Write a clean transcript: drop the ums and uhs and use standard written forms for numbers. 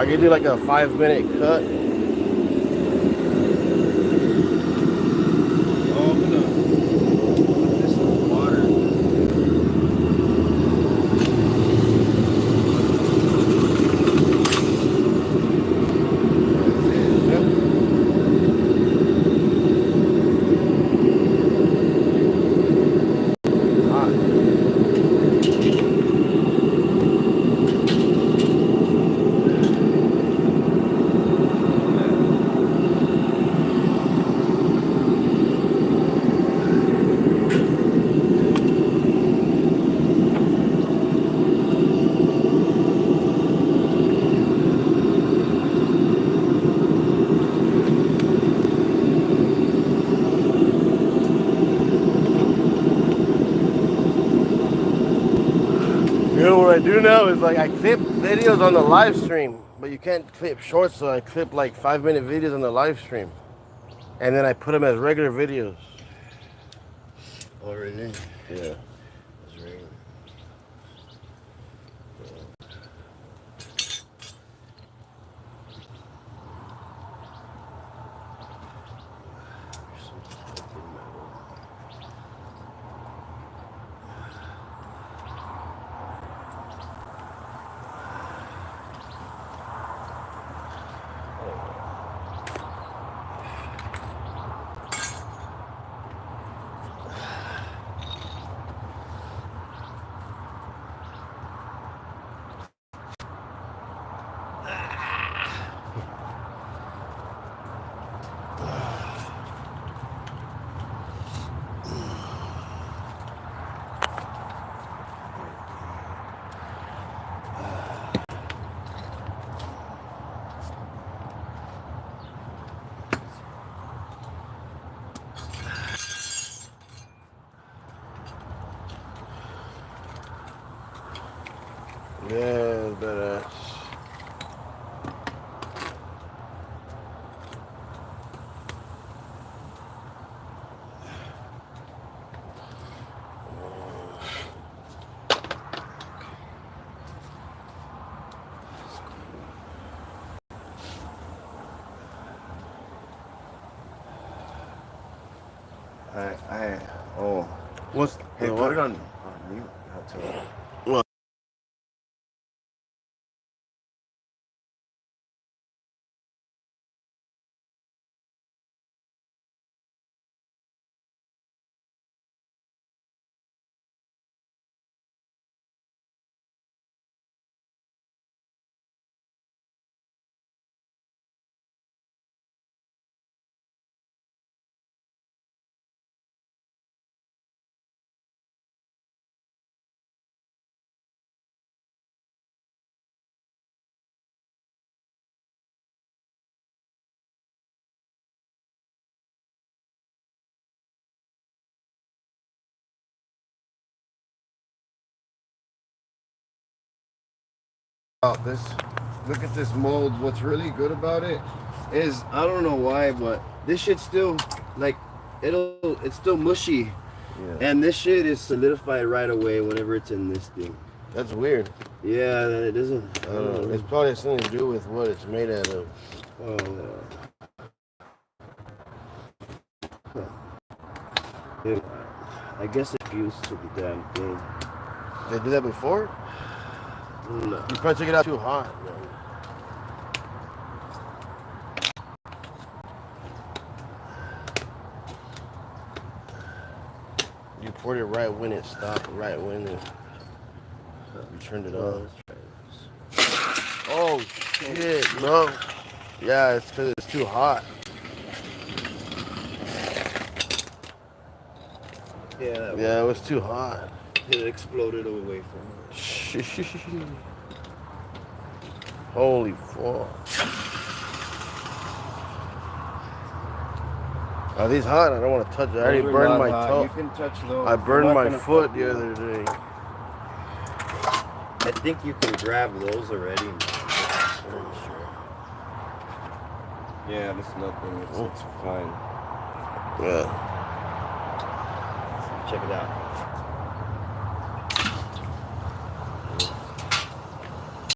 I could do like a 5-minute cut. Oh, I'm gonna put this in the water. You know what I do now is like I clip videos on the live stream, but you can't clip shorts, so I clip like 5-minute videos on the live stream, and then I put them as regular videos. Oh, really? Yeah. That's right. Yeah, badass. Oh. What's Hey, the put what? it on mute. How to. What? This, look at this mold. What's really good about it is, I don't know why, but this shit's still like it's still mushy, and this shit is solidified right away whenever it's in this thing. That's weird. Yeah, it doesn't. I don't know. It's probably something to do with what it's made out of. Yeah, I guess it fused to the damn thing. They did that before? No. You probably took it out too hot. Man. You poured it right when it stopped, right when you turned it off. Oh shit, no. Yeah, it's because it's too hot. Yeah, it was too hot. It exploded away from it. Holy fuck. Are these hot? I don't want to touch it. I already burned my toe. You can touch those. I burned my foot the other day. I think you can grab those already. Yeah, that's nothing. It's fine. Yeah. Check it out.